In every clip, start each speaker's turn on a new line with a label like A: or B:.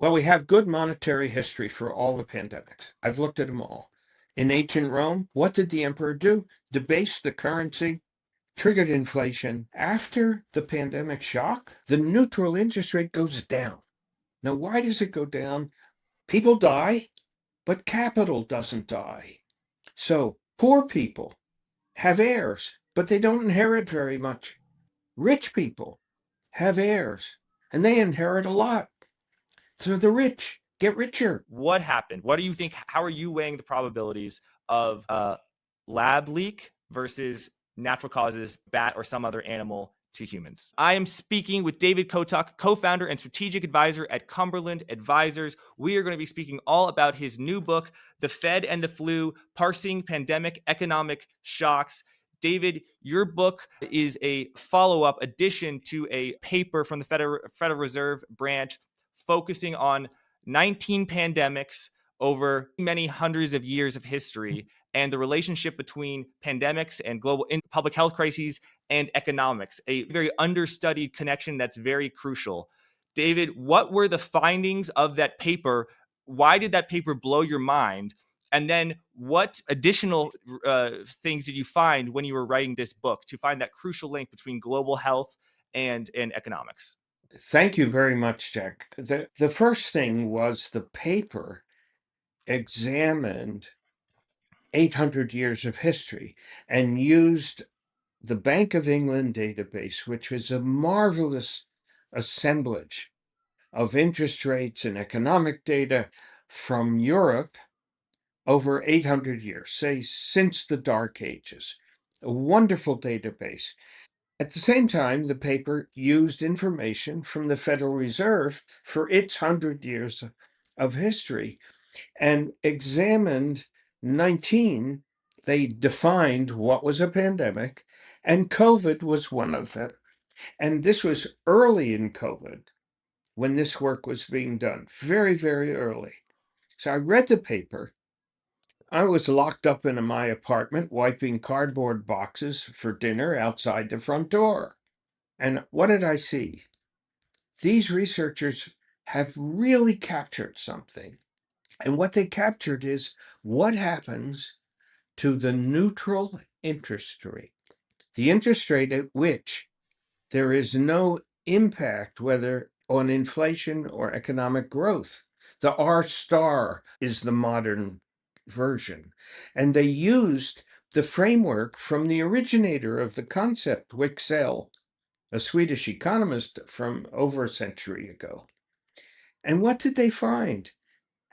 A: Well, we have good monetary history for all the pandemics. I've looked at them all. In ancient Rome, what did the emperor do? Debase the currency, triggered inflation. After the pandemic shock, the neutral interest rate goes down. Now, why does it go down? People die, but capital doesn't die. So poor people have heirs, but they don't inherit very much. Rich people have heirs, and they inherit a lot. So the rich get richer.
B: What happened? What do you think? How are you weighing the probabilities of a lab leak versus natural causes, bat or some other animal, to humans? I am speaking with David Kotok, co-founder and strategic advisor at Cumberland Advisors. We are going to be speaking all about his new book, The Fed and the Flu, Parsing Pandemic Economic Shocks. David, your book is a follow-up addition to a paper from the Federal Reserve branch focusing on 19 pandemics over many hundreds of years of history and the relationship between pandemics and global public health crises and economics, a very understudied connection that's very crucial. David, what were the findings of that paper? Why did that paper blow your mind? And then what additional things did you find when you were writing this book to find that crucial link between global health and economics?
A: Thank you very much, Jack. The first thing was the paper examined 800 years of history and used the Bank of England database, which was a marvelous assemblage of interest rates and economic data from Europe over 800 years, say since the Dark Ages. A wonderful database. At the same time, the paper used information from the Federal Reserve for its 100 years of history and examined 19. They defined what was a pandemic, and COVID was one of them. And this was early in COVID when this work was being done, very, very early. So I read the paper. I was locked up in my apartment wiping cardboard boxes for dinner outside the front door. And what did I see? These researchers have really captured something. And what they captured is what happens to the neutral interest rate, the interest rate at which there is no impact whether on inflation or economic growth. The R star is the modern version. And they used the framework from the originator of the concept, Wicksell, a Swedish economist from over a century ago. And what did they find?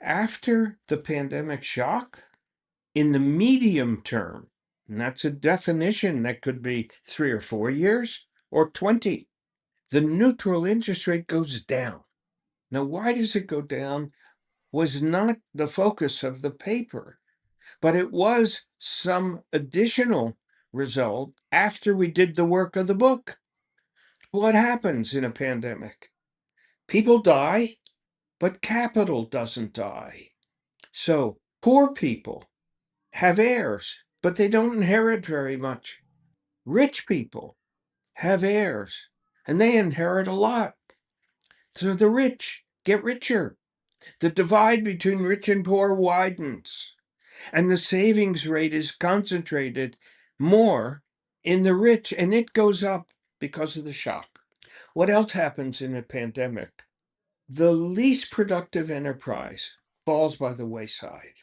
A: After the pandemic shock, in the medium term, and that's a definition that could be 3 or 4 years or 20, the neutral interest rate goes down. Now, why does it go down was not the focus of the paper, but it was some additional result after we did the work of the book. What happens in a pandemic? People die, but capital doesn't die. So poor people have heirs, but they don't inherit very much. Rich people have heirs, and they inherit a lot. So the rich get richer. The divide between rich and poor widens, and the savings rate is concentrated more in the rich, and it goes up because of the shock. What else happens in a pandemic? The least productive enterprise falls by the wayside.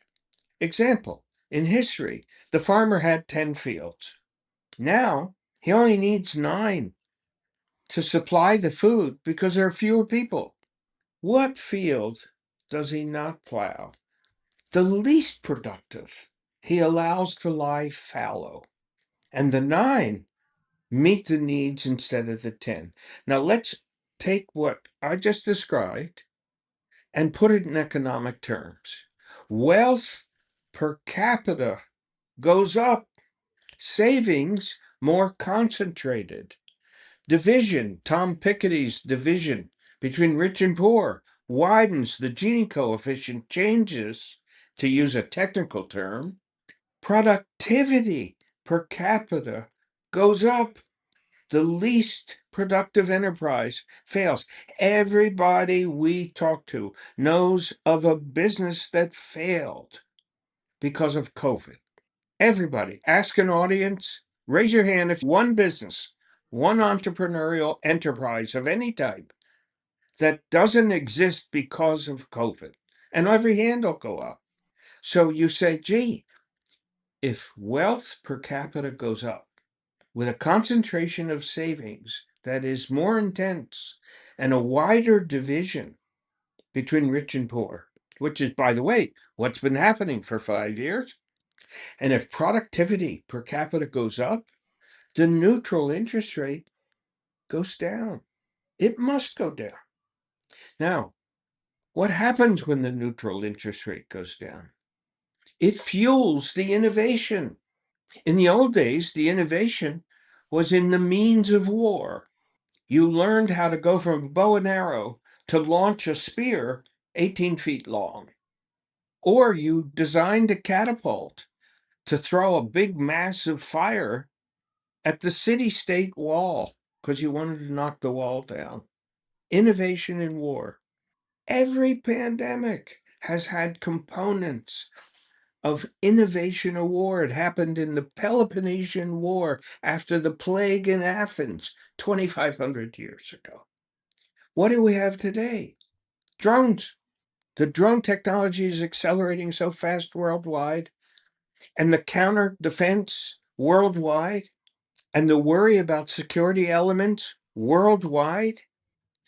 A: Example, in history, the farmer had 10 fields. Now, he only needs 9 to supply the food because there are fewer people. What field does he not plow? The least productive he allows to lie fallow. And the 9 meet the needs instead of the 10. Now let's take what I just described and put it in economic terms. Wealth per capita goes up, savings more concentrated. Division, Tom Piketty's division between rich and poor, widens. The Gini coefficient changes, to use a technical term. Productivity per capita goes up. The least productive enterprise fails. Everybody we talk to knows of a business that failed because of COVID. Everybody. Ask an audience. Raise your hand if one business, one entrepreneurial enterprise of any type that doesn't exist because of COVID. And every hand will go up. So you say, gee, if wealth per capita goes up with a concentration of savings that is more intense and a wider division between rich and poor, which is, by the way, what's been happening for 5 years. And if productivity per capita goes up, the neutral interest rate goes down. It must go down. Now, what happens when the neutral interest rate goes down? It fuels the innovation. In the old days, the innovation was in the means of war. You learned how to go from bow and arrow to launch a spear 18 feet long. Or you designed a catapult to throw a big mass of fire at the city-state wall because you wanted to knock the wall down. Innovation in war. Every pandemic has had components of innovation in war. It happened in the Peloponnesian War after the plague in Athens 2,500 years ago. What do we have today? Drones. The drone technology is accelerating so fast worldwide, and the counter defense worldwide, and the worry about security elements worldwide,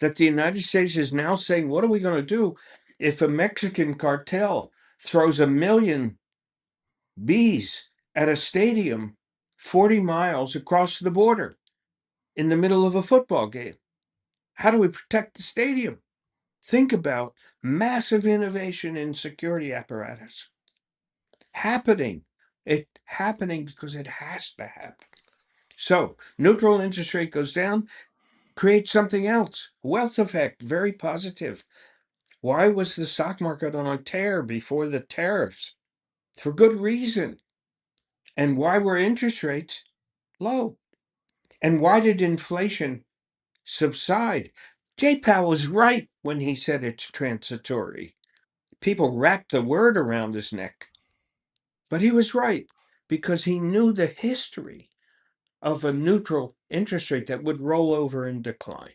A: that the United States is now saying, what are we going to do if a Mexican cartel throws 1,000,000 bees at a stadium 40 miles across the border in the middle of a football game? How do we protect the stadium? Think about massive innovation in security apparatus happening. It happening because it has to happen. So neutral interest rate goes down, creates something else. Wealth effect, very positive. Why was the stock market on a tear before the tariffs? For good reason. And why were interest rates low? And why did inflation subside? Jay Powell was right when he said it's transitory. People wrapped the word around his neck. But he was right because he knew the history of a neutral interest rate that would roll over and decline.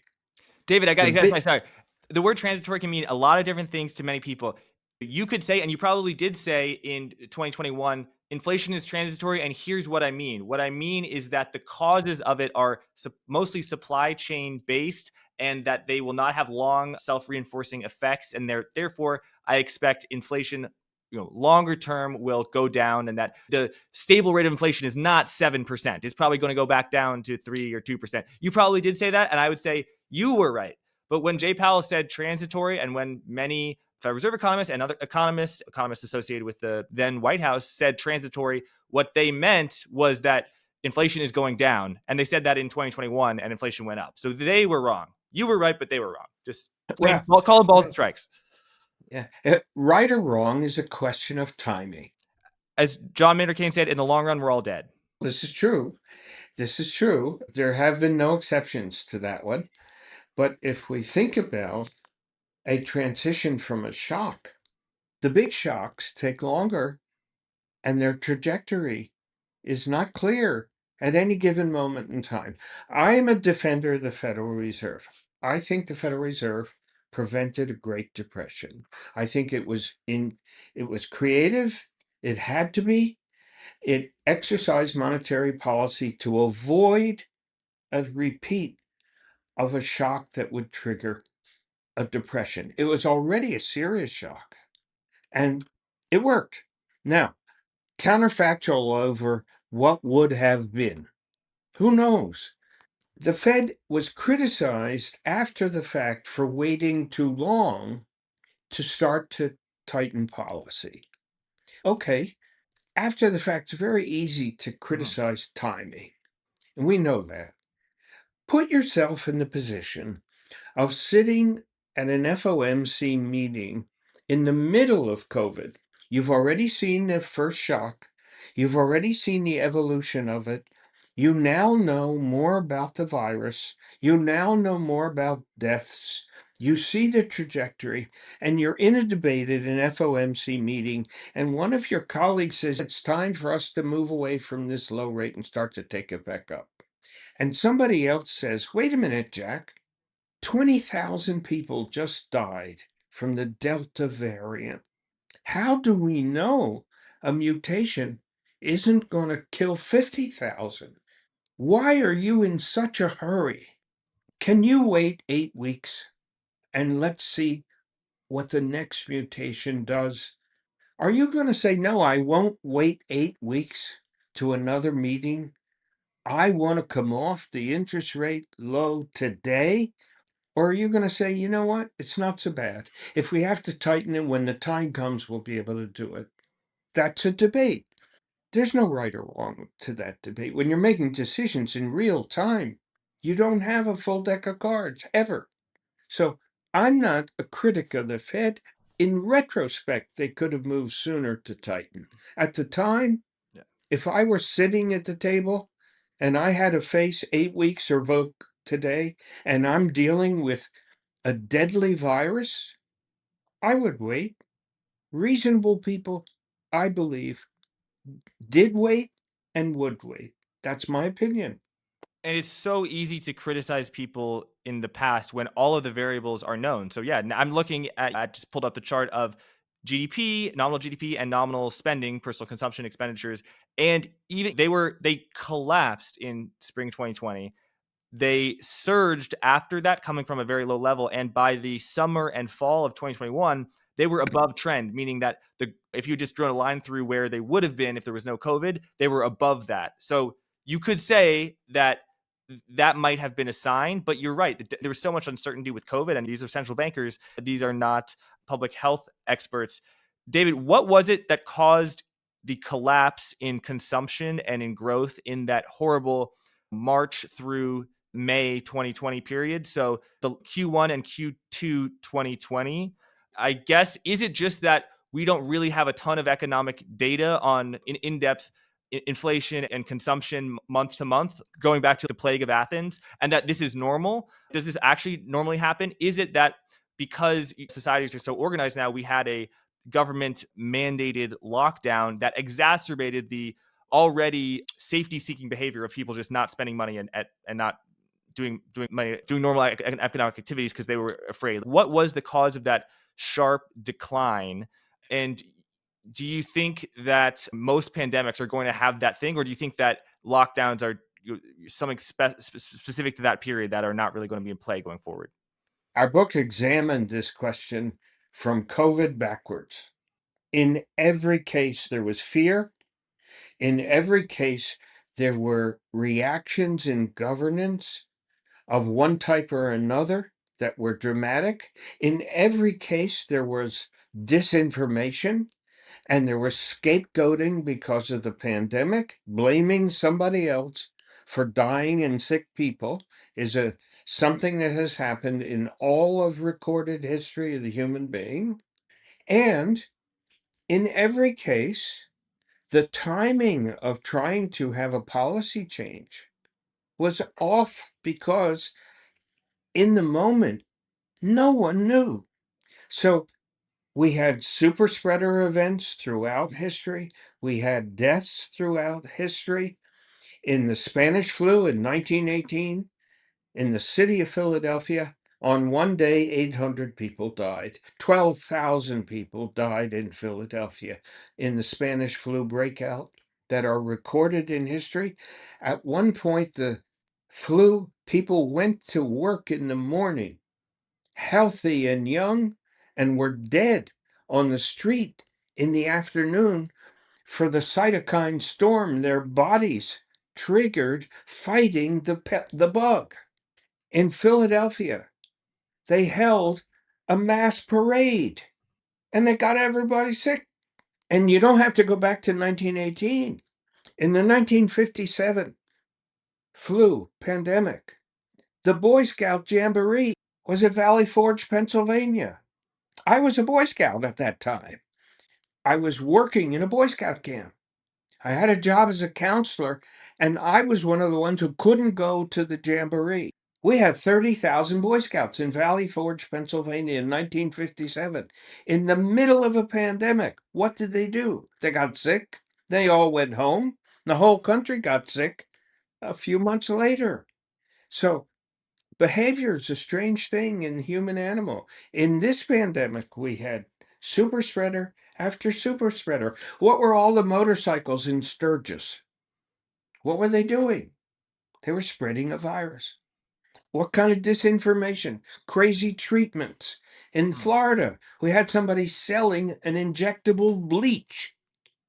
B: David, I got
A: The
B: to
A: bit,
B: sorry. The word transitory can mean a lot of different things to many people. You could say, and you probably did say in 2021, inflation is transitory. And here's what I mean. What I mean is that the causes of it are mostly supply chain based, and that they will not have long self-reinforcing effects. And therefore, I expect inflation longer term will go down, and that the stable rate of inflation is not 7%. It's probably going to go back down to 3 or 2%. You probably did say that, and I would say you were right. But when Jay Powell said transitory, and when many Federal Reserve economists and other economists associated with the then White House said transitory, what they meant was that inflation is going down. And they said that in 2021, and inflation went up. So they were wrong. You were right, but they were wrong. Just call them balls and strikes.
A: Yeah, right or wrong is a question of timing.
B: As John Maynard Keynes said, in the long run, we're all dead.
A: This is true. This is true. There have been no exceptions to that one. But if we think about a transition from a shock, the big shocks take longer and their trajectory is not clear at any given moment in time. I am a defender of the Federal Reserve. I think the Federal Reserve prevented a Great Depression. I think it was creative. It had to be. It exercised monetary policy to avoid a repeat of a shock that would trigger a depression. It was already a serious shock, and it worked. Now, counterfactual over what would have been. Who knows? The Fed was criticized after the fact for waiting too long to start to tighten policy. Okay, after the fact, it's very easy to criticize timing, and we know that. Put yourself in the position of sitting at an FOMC meeting in the middle of COVID. You've already seen the first shock. You've already seen the evolution of it. You now know more about the virus. You now know more about deaths. You see the trajectory, and you're in a debate at an FOMC meeting, and one of your colleagues says it's time for us to move away from this low rate and start to take it back up. And somebody else says, wait a minute, Jack, 20,000 people just died from the Delta variant. How do we know a mutation isn't going to kill 50,000? Why are you in such a hurry? Can you wait 8 weeks and let's see what the next mutation does? Are you going to say, no, I won't wait 8 weeks to another meeting? I want to come off the interest rate low today? Or are you going to say, you know what? It's not so bad. If we have to tighten it when the time comes, we'll be able to do it. That's a debate. There's no right or wrong to that debate. When you're making decisions in real time, you don't have a full deck of cards ever. So I'm not a critic of the Fed. In retrospect, they could have moved sooner to tighten. At the time,
B: Yeah.
A: if I were sitting at the table and I had to face 8 weeks or vote today, and I'm dealing with a deadly virus, I would wait. Reasonable people, I believe, did wait and would wait. That's my opinion.
B: And it's so easy to criticize people in the past when all of the variables are known. So yeah, I'm looking at, I just pulled up the chart of GDP, nominal GDP, and nominal spending, personal consumption expenditures, and even they collapsed in spring 2020. They surged after that, coming from a very low level, and by the summer and fall of 2021, they were above trend, meaning that if you just drawn a line through where they would have been if there was no COVID, they were above that. So you could say that that might have been a sign, but you're right. There was so much uncertainty with COVID, and these are central bankers. These are not public health experts. David, what was it that caused the collapse in consumption and in growth in that horrible March through May 2020 period? So the Q1 and Q2 2020, I guess, is it just that we don't really have a ton of economic data on in-depth inflation and consumption month to month, going back to the plague of Athens, and that this is normal? Does this actually normally happen? Is it that because societies are so organized now, we had a government mandated lockdown that exacerbated the already safety seeking behavior of people just not spending money and not doing normal economic activities because they were afraid? What was the cause of that sharp decline? And do you think that most pandemics are going to have that thing, or do you think that lockdowns are something specific to that period that are not really going to be in play going forward?
A: Our book examined this question from COVID backwards. In every case, there was fear. In every case, there were reactions in governance of one type or another that were dramatic. In every case, there was disinformation and there was scapegoating because of the pandemic. Blaming somebody else for dying and sick people is something that has happened in all of recorded history of the human being. And in every case, the timing of trying to have a policy change was off because in the moment, no one knew. So we had super spreader events throughout history. We had deaths throughout history. In the Spanish flu in 1918, in the city of Philadelphia, on one day, 800 people died. 12,000 people died in Philadelphia in the Spanish flu breakout that are recorded in history. At one point, the flu, people went to work in the morning, healthy and young, and were dead on the street in the afternoon for the cytokine storm their bodies triggered fighting the bug. In Philadelphia, they held a mass parade and they got everybody sick. And you don't have to go back to 1918. In the 1957 flu pandemic, the Boy Scout Jamboree was at Valley Forge, Pennsylvania. I was a Boy Scout at that time. I was working in a Boy Scout camp. I had a job as a counselor, and I was one of the ones who couldn't go to the jamboree. We had 30,000 Boy Scouts in Valley Forge, Pennsylvania in 1957, in the middle of a pandemic. What did they do? They got sick. They all went home. The whole country got sick a few months later. So behavior is a strange thing in human animal. In this pandemic, we had super spreader after super spreader. What were all the motorcycles in Sturgis? What were they doing? They were spreading a virus. What kind of disinformation? Crazy treatments. In Florida, we had somebody selling an injectable bleach.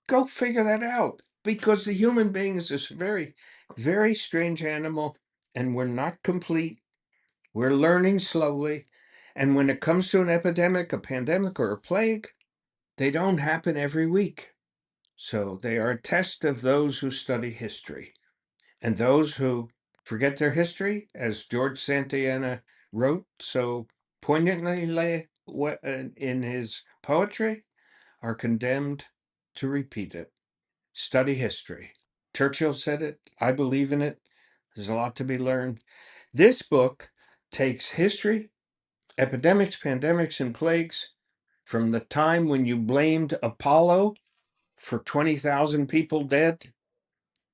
A: Go figure that out. Because the human being is this very, very strange animal, and we're not complete. We're learning slowly. And when it comes to an epidemic, a pandemic, or a plague, they don't happen every week. So they are a test of those who study history. And those who forget their history, as George Santayana wrote so poignantly in his poetry, are condemned to repeat it. Study history. Churchill said it. I believe in it. There's a lot to be learned. This book takes history, epidemics, pandemics, and plagues from the time when you blamed Apollo for 20,000 people dead.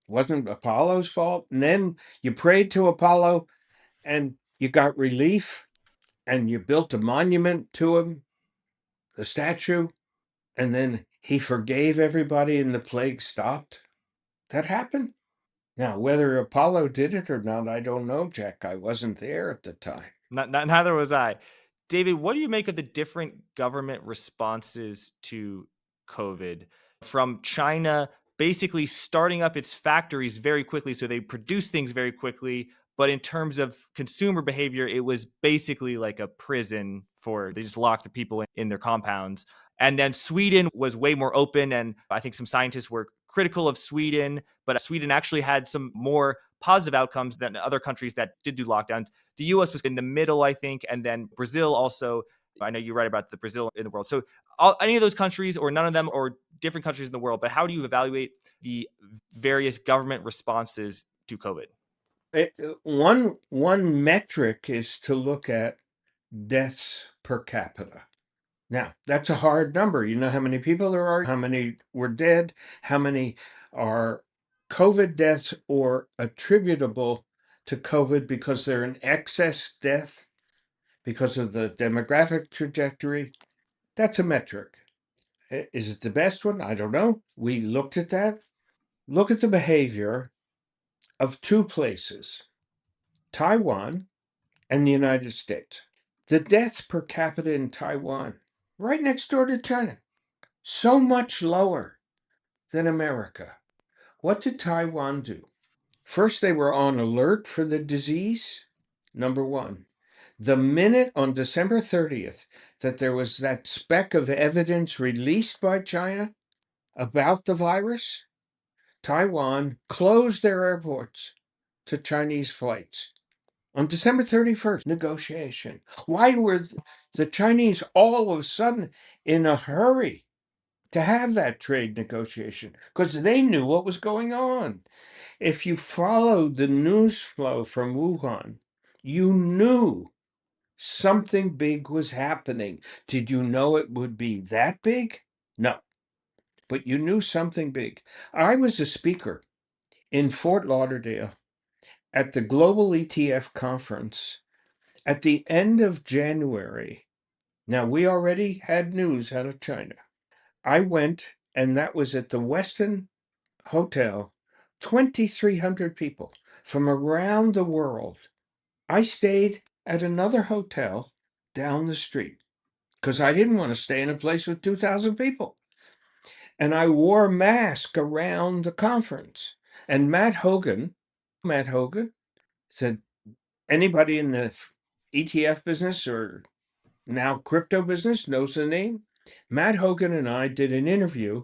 A: Wasn't Apollo's fault. And then you prayed to Apollo and you got relief and you built a monument to him, a statue, and then he forgave everybody and the plague stopped. That happened. Now, whether Apollo did it or not, I don't know, Jack. I wasn't there at the time.
B: Neither was I. David, what do you make of the different government responses to COVID? From China basically starting up its factories very quickly, so they produce things very quickly. But in terms of consumer behavior, it was basically like a prison they just locked the people in their compounds. And then Sweden was way more open. And I think some scientists were critical of Sweden, but Sweden actually had some more positive outcomes than other countries that did do lockdowns. The US was in the middle, I think. And then Brazil also, I know you write about the Brazil in the world. So any of those countries or none of them or different countries in the world, but how do you evaluate the various government responses to COVID?
A: One metric is to look at deaths per capita. Now, that's a hard number. You know how many people there are, how many were dead, how many are COVID deaths or attributable to COVID because they're an excess death because of the demographic trajectory. That's a metric. Is it the best one? I don't know. We looked at that. Look at the behavior of two places, Taiwan and the United States. The deaths per capita in Taiwan, right next door to China, so much lower than America. What did Taiwan do? First, they were on alert for the disease, number one. The minute on December 30th that there was that speck of evidence released by China about the virus, Taiwan closed their airports to Chinese flights. On December 31st, negotiation. Why were the Chinese all of a sudden in a hurry to have that trade negotiation? Because they knew what was going on. If you followed the news flow from Wuhan, you knew something big was happening. Did you know it would be that big? No, but you knew something big. I was a speaker in Fort Lauderdale at the Global ETF conference at the end of January. Now, we already had news out of China. I went, and that was at the Westin Hotel, 2,300 people from around the world. I stayed at another hotel down the street because I didn't want to stay in a place with 2,000 people. And I wore a mask around the conference. And Matt Hogan said, anybody in the ETF business or now crypto business knows the name. Matt Hogan and I did an interview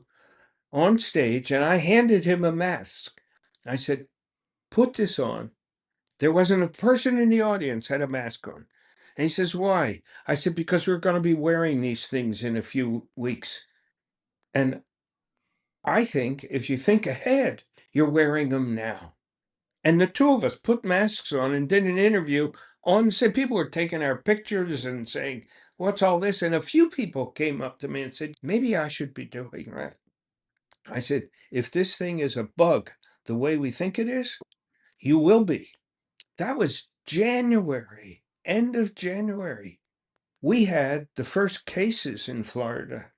A: on stage, and I handed him a mask. I said, put this on. There wasn't a person in the audience had a mask on. And he says, why? I said, because we're going to be wearing these things in a few weeks. And I think if you think ahead, you're wearing them now. And the two of us put masks on and did an interview on, say, people were taking our pictures and saying, what's all this? And a few people came up to me and said, maybe I should be doing that. I said, if this thing is a bug the way we think it is, you will be. That was January, end of January. We had the first cases in Florida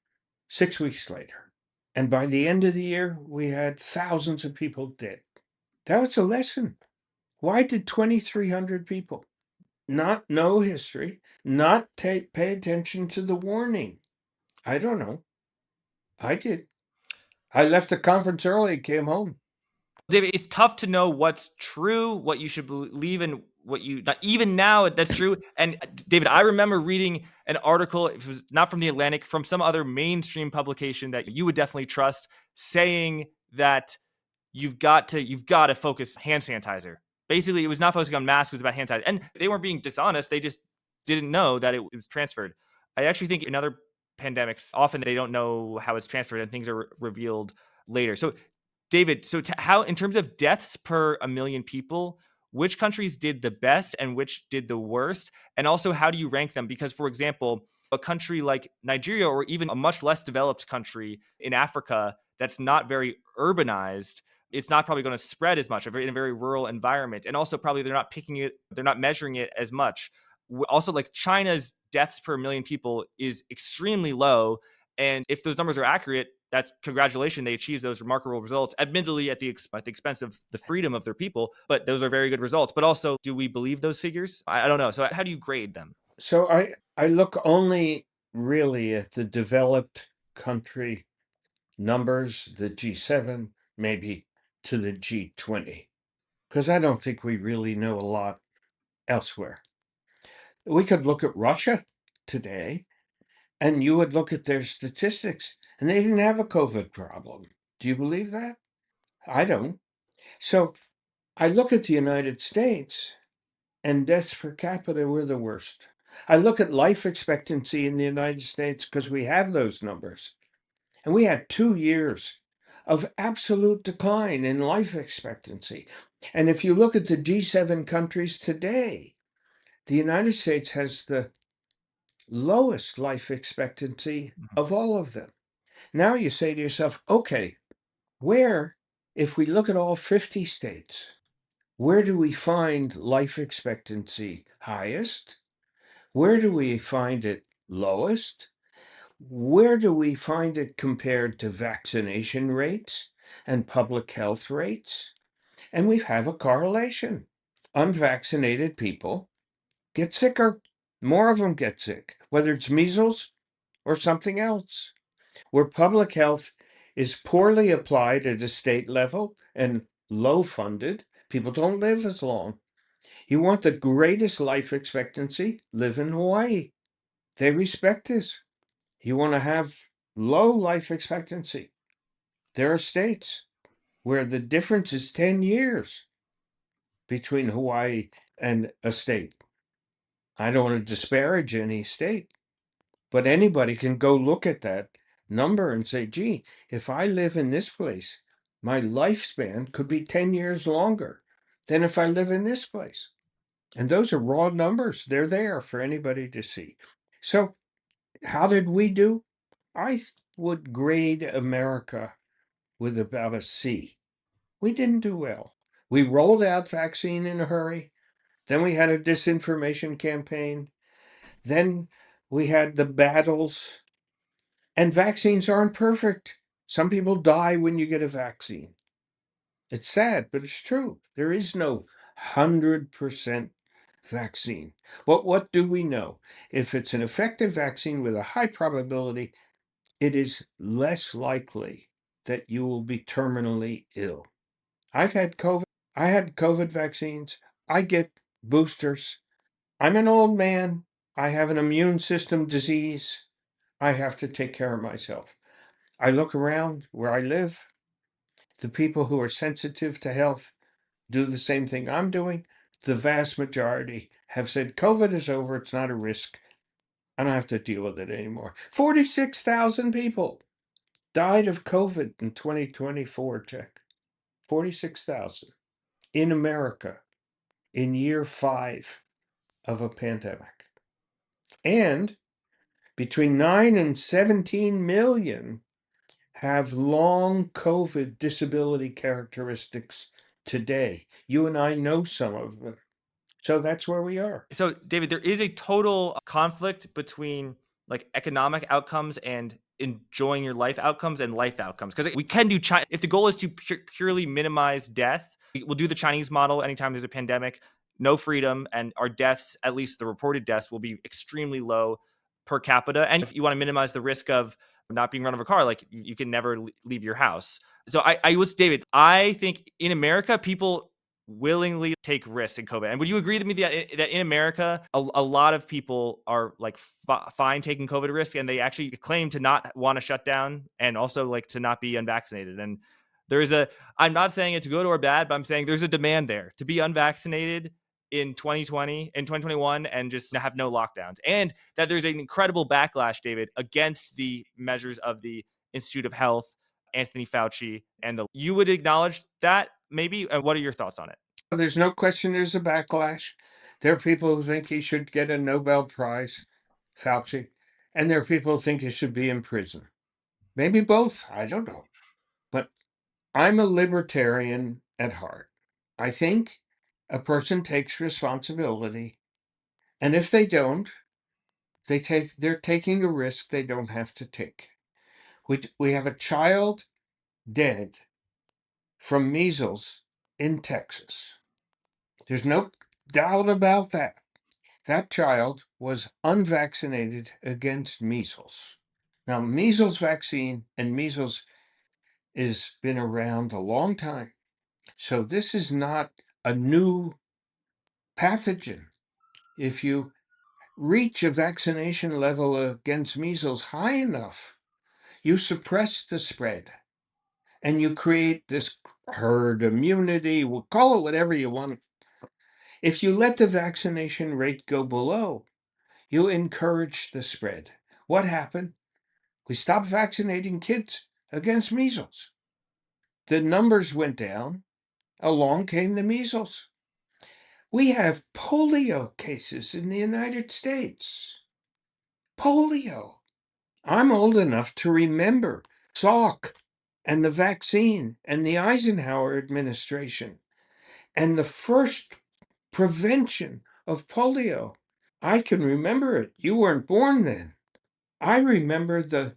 A: 6 weeks later. And by the end of the year, we had thousands of people dead. That was a lesson. Why did 2,300 people not know history, not pay attention to the warning? I don't know. I did. I left the conference early, came home.
B: David, it's tough to know what's true, what you should believe, and what you not even now that's true. And David, I remember reading an article, it was not from the Atlantic, from some other mainstream publication that you would definitely trust, saying that you've got to focus hand sanitizer. Basically, it was not focusing on masks, it was about hand sanitizer. And they weren't being dishonest, they just didn't know that it was transferred. I actually think in other pandemics, often they don't know how it's transferred and things are revealed later. So David, so how, in terms of deaths per a million people, which countries did the best and which did the worst? And also, how do you rank them? Because, for example, a country like Nigeria, or even a much less developed country in Africa that's not very urbanized, it's not probably going to spread as much in a very rural environment. And also, probably they're not measuring it as much. Also, like China's deaths per million people is extremely low. And if those numbers are accurate, that's congratulations. They achieved those remarkable results, admittedly at the expense of the freedom of their people. But those are very good results. But also, do we believe those figures? I don't know. So how do you grade them?
A: So I look only really at the developed country numbers, the G7, maybe to the G20, because I don't think we really know a lot elsewhere. We could look at Russia today, and you would look at their statistics, and they didn't have a COVID problem. Do you believe that? I don't. So I look at the United States, and deaths per capita were the worst. I look at life expectancy in the United States because we have those numbers. And we had 2 years of absolute decline in life expectancy. And if you look at the G7 countries today, the United States has the lowest life expectancy of all of them. Now you say to yourself, okay, if we look at all 50 states, where do we find life expectancy highest? Where do we find it lowest? Where do we find it compared to vaccination rates and public health rates? And we have a correlation. Unvaccinated people get sicker. More of them get sick, whether it's measles or something else. Where public health is poorly applied at a state level and low funded, people don't live as long. You want the greatest life expectancy, live in Hawaii. They respect this. You want to have low life expectancy. There are states where the difference is 10 years between Hawaii and a state. I don't want to disparage any state, but anybody can go look at that number and say, gee, if I live in this place, my lifespan could be 10 years longer than if I live in this place. And those are raw numbers. They're there for anybody to see. So, how did we do? I would grade America with about a C. We didn't do well. We rolled out vaccine in a hurry. Then we had a disinformation campaign. Then we had the battles. And vaccines aren't perfect. Some people die when you get a vaccine. It's sad, but it's true. There is no 100% vaccine. But what do we know? If it's an effective vaccine with a high probability, it is less likely that you will be terminally ill. I've had COVID. I had COVID vaccines. I get boosters. I'm an old man. I have an immune system disease. I have to take care of myself. I look around where I live. The people who are sensitive to health do the same thing I'm doing. The vast majority have said COVID is over. It's not a risk. I don't have to deal with it anymore. 46,000 people. died of COVID in 2024, check. 46,000 in America in year 5 of a pandemic. And between 9 and 17 million have long COVID disability characteristics today. You and I know some of them. So that's where we are.
B: So, David, there is a total conflict between like economic outcomes and enjoying your life outcomes and life outcomes. Because we can do China. If the goal is to purely minimize death, we'll do the Chinese model anytime there's a pandemic, no freedom, and our deaths, at least the reported deaths, will be extremely low per capita. And if you want to minimize the risk of not being run over a car, like you can never leave your house. So David, I think in America, people willingly take risks in COVID. And would you agree with me that in America, a lot of people are like fine taking COVID risks, and they actually claim to not want to shut down and also like to not be unvaccinated? And I'm not saying it's good or bad, but I'm saying there's a demand there to be unvaccinated in 2020 and 2021 and just have no lockdowns, and that there's an incredible backlash, David, against the measures of the Institute of Health, Anthony Fauci, and you would acknowledge that maybe? And what are your thoughts on it?
A: There's no question there's a backlash. There are people who think he should get a Nobel Prize, Fauci, and there are people who think he should be in prison. Maybe both, I don't know. But I'm a libertarian at heart. I think a person takes responsibility, and if they don't, they're taking a risk they don't have to take. We have a child dead from measles in Texas. There's no doubt about that. That child was unvaccinated against measles. Now, measles vaccine and measles has been around a long time. So this is not a new pathogen. If you reach a vaccination level against measles high enough, you suppress the spread and you create this herd immunity. We'll call it whatever you want. If you let the vaccination rate go below, you encourage the spread. What happened? We stopped vaccinating kids against measles. The numbers went down. Along came the measles. We have polio cases in the United States. Polio. I'm old enough to remember Salk and the vaccine and the Eisenhower administration and the first prevention of polio. I can remember it. You weren't born then. I remember the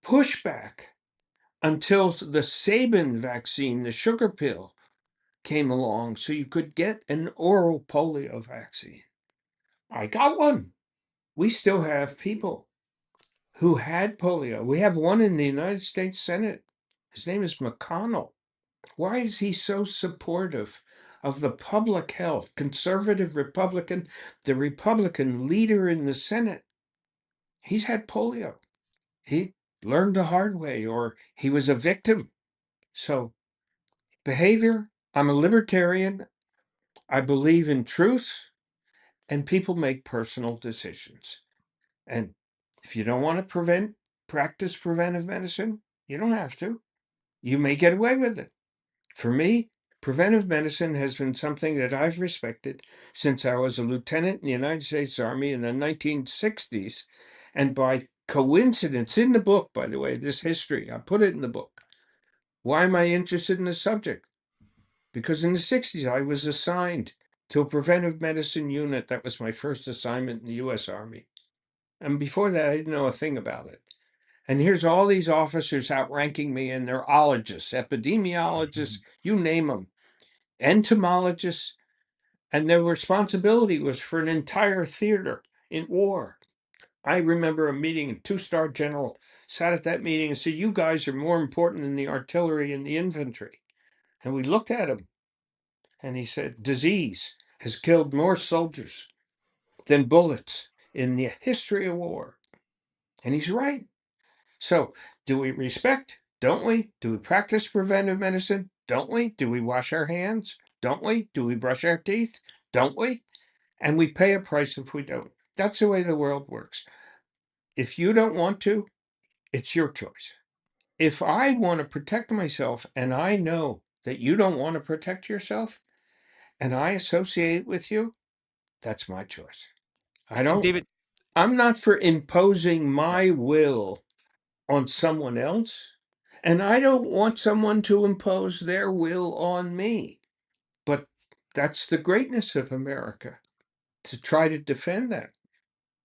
A: pushback until the Sabin vaccine, the sugar pill, came along so you could get an oral polio vaccine. I got one. We still have people who had polio. We have one in the United States Senate. His name is McConnell. Why is he so supportive of the public health? Conservative Republican, the Republican leader in the Senate. He's had polio. He learned the hard way, or he was a victim. So, behavior, I'm a libertarian. I believe in truth, and people make personal decisions. And if you don't want to practice preventive medicine, you don't have to. You may get away with it. For me, preventive medicine has been something that I've respected since I was a lieutenant in the United States Army in the 1960s. And by coincidence, in the book, by the way, this history, I put it in the book. Why am I interested in the subject? Because in the 60s, I was assigned to a preventive medicine unit. That was my first assignment in the U.S. Army. And before that, I didn't know a thing about it. And here's all these officers outranking me, and they're ologists, epidemiologists, you name them, entomologists, and their responsibility was for an entire theater in war. I remember a meeting, a two-star general sat at that meeting and said, "You guys are more important than the artillery and the infantry." And we looked at him, and he said, "Disease has killed more soldiers than bullets in the history of war." And he's right. So, do we respect? Don't we? Do we practice preventive medicine? Don't we? Do we wash our hands? Don't we? Do we brush our teeth? Don't we? And we pay a price if we don't. That's the way the world works. If you don't want to, it's your choice. If I want to protect myself and I know that you don't want to protect yourself and I associate with you, that's my choice.
B: David,
A: I'm not for imposing my will on someone else, and I don't want someone to impose their will on me. But that's the greatness of America, to try to defend that.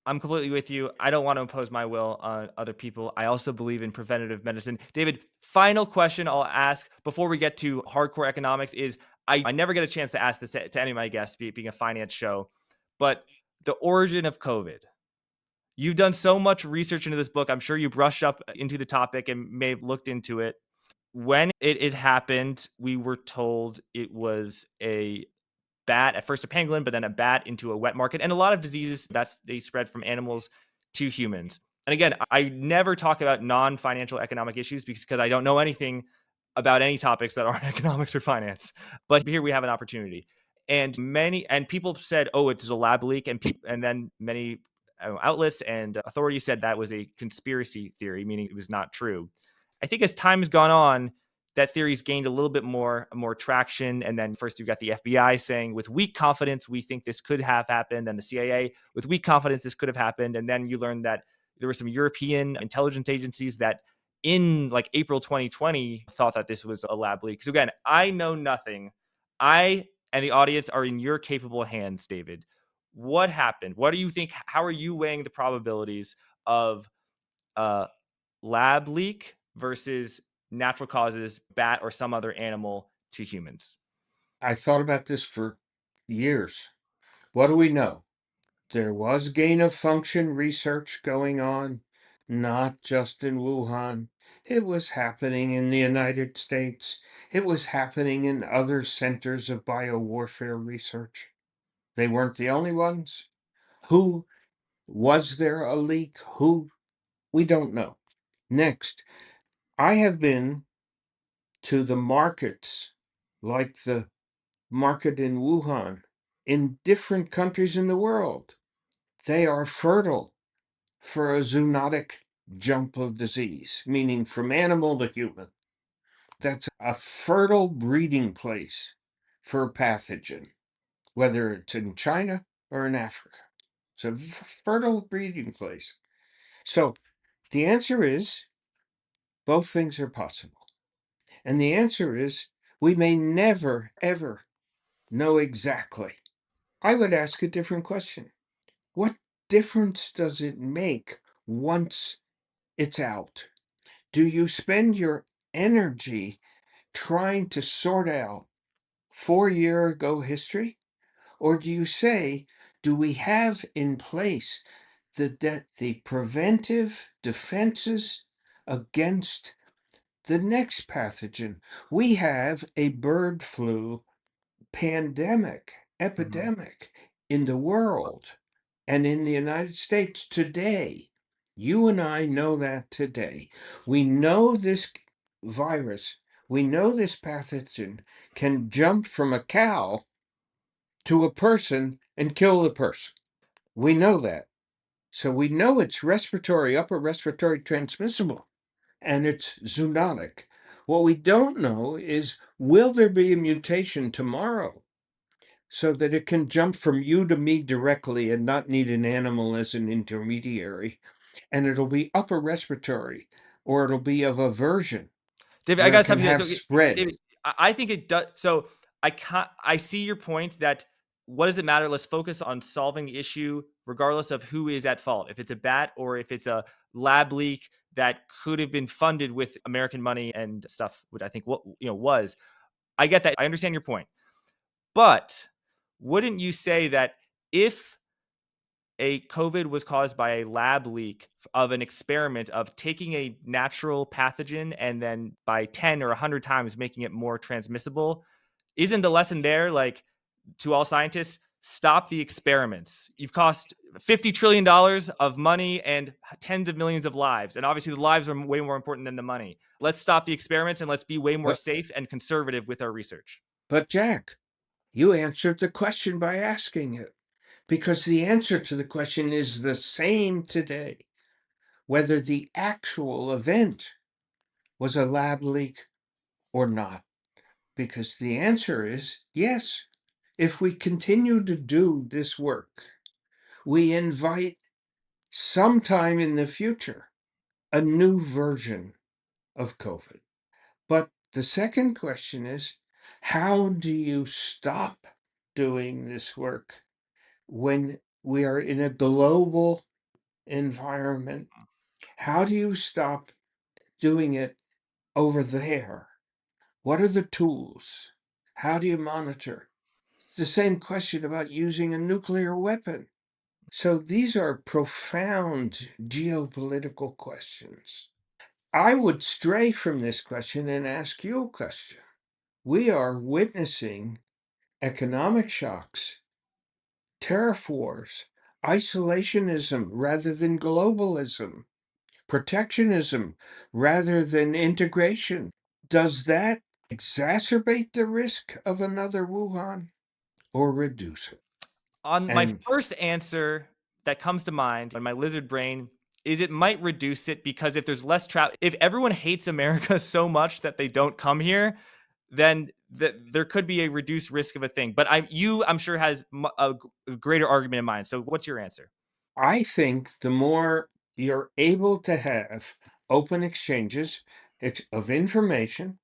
B: I'm completely with you. I don't want to impose my will on other people. I also believe in preventative medicine. David, final question I'll ask before we get to hardcore economics is I never get a chance to ask this to any of my guests, being a finance show, but the origin of COVID. You've done so much research into this book. I'm sure you brushed up into the topic and may have looked into it. When it happened, we were told it was a bat, at first a pangolin, but then a bat into a wet market. And a lot of diseases they spread from animals to humans. And again, I never talk about non-financial economic issues because I don't know anything about any topics that aren't economics or finance. But here we have an opportunity. And people said, "Oh, it's a lab leak," and then many outlets and authorities said that was a conspiracy theory, meaning it was not true. I think as time has gone on, that theory's gained a little bit more traction. And then first you've got the FBI saying with weak confidence we think this could have happened, and the CIA with weak confidence this could have happened. And then you learn that there were some European intelligence agencies that in like April 2020 thought that this was a lab leak. So again, I know nothing. I and the audience are in your capable hands, David. What happened? What do you think? How are you weighing the probabilities of uh, lab leak versus natural causes, bat or some other animal to humans?
A: I thought about this for years. What do we know? There was gain of function research going on, not just in Wuhan. It was happening in the United States. It was happening in other centers of biowarfare research. They weren't the only ones. Who was there a leak? Who? We don't know. Next, I have been to the markets like the market in Wuhan in different countries in the world. They are fertile for a zoonotic jump of disease, meaning from animal to human. That's a fertile breeding place for a pathogen, whether it's in China or in Africa. It's a fertile breeding place. So the answer is both things are possible. And the answer is we may never, ever know exactly. I would ask a different question. What difference does it make once it's out? Do you spend your energy trying to sort out 4 year ago history? Or do you say, do we have in place the preventive defenses against the next pathogen? We have a bird flu pandemic,
B: Mm-hmm.
A: epidemic in the world and in the United States today. You and I know that today. We know this virus, we know this pathogen can jump from a cow to a person and kill the person. We know that. So we know it's respiratory, upper respiratory transmissible, and it's zoonotic. What we don't know is will there be a mutation tomorrow so that it can jump from you to me directly and not need an animal as an intermediary? And it'll be upper respiratory, or it'll be of a version
B: David, I
A: where it
B: gotta
A: can
B: stop you there.
A: have
B: So,
A: spread.
B: David, I think it does. So I can't. I see your point that what does it matter? Let's focus on solving the issue, regardless of who is at fault. If it's a bat or if it's a lab leak that could have been funded with American money and stuff, which I think what was. I get that. I understand your point, but wouldn't you say that if a COVID was caused by a lab leak of an experiment of taking a natural pathogen and then by 10 or 100 times making it more transmissible? Isn't the lesson there, like, to all scientists, stop the experiments? You've cost $50 trillion of money and tens of millions of lives. And obviously, the lives are way more important than the money. Let's stop the experiments and let's be way more
A: But,
B: safe and conservative with our research.
A: but Jack, you answered the question by asking it, because the answer to the question is the same today. Whether the actual event was a lab leak or not? Because the answer is yes. If we continue to do this work, we invite sometime in the future a new version of COVID. But the second question is, how do you stop doing this work when we are in a global environment? How do you stop doing it over there? What are the tools? How do you monitor? It's the same question about using a nuclear weapon. So these are profound geopolitical questions. I would stray from this question and ask you a question. We are witnessing economic shocks, tariff wars, isolationism rather than globalism, protectionism rather than integration. Does that exacerbate the risk of another Wuhan or reduce it?
B: On my
A: And
B: first answer that comes to mind in my lizard brain is it might reduce it because if there's less travel, if everyone hates America so much that they don't come here, then there could be a reduced risk of a thing. But I'm sure has a greater argument in mind. So what's your answer?
A: I think the more you're able to have open exchanges of information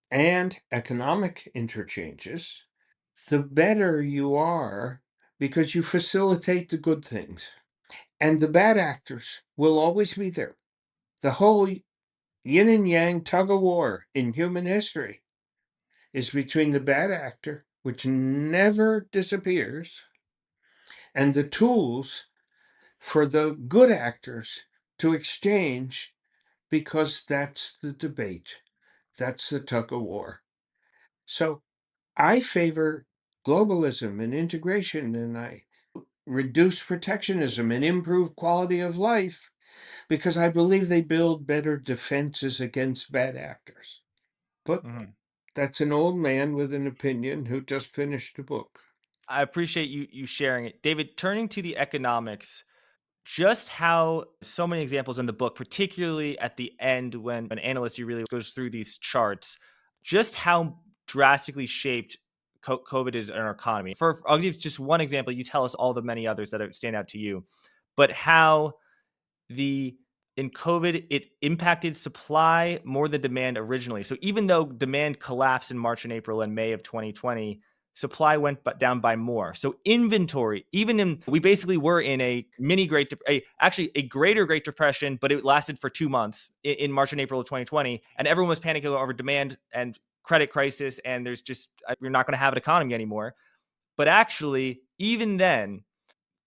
A: and economic interchanges, the better you are because you facilitate the good things. And the bad actors will always be there. The whole yin and yang tug of war in human history is between the bad actor, which never disappears, and the tools for the good actors to exchange, because that's the debate. That's the tug of war. So I favor globalism and integration, and I reduce protectionism and improve quality of life because I believe they build better defenses against bad actors. But
B: Mhm.
A: that's an old man with an opinion who just finished a book.
B: I appreciate you sharing it, David. Turning to the economics, just how so many examples in the book, particularly at the end when an analyst you really goes through these charts, just how drastically shaped COVID is in our economy. I'll give just one example. You tell us all the many others that stand out to you, but how the in COVID, it impacted supply more than demand originally. So even though demand collapsed in March and April and May of 2020, supply went down by more. So inventory, we basically were in a mini great, actually a greater Great Depression, but it lasted for 2 months in March and April of 2020, and everyone was panicking over demand and credit crisis, and we're not going to have an economy anymore. But actually, even then,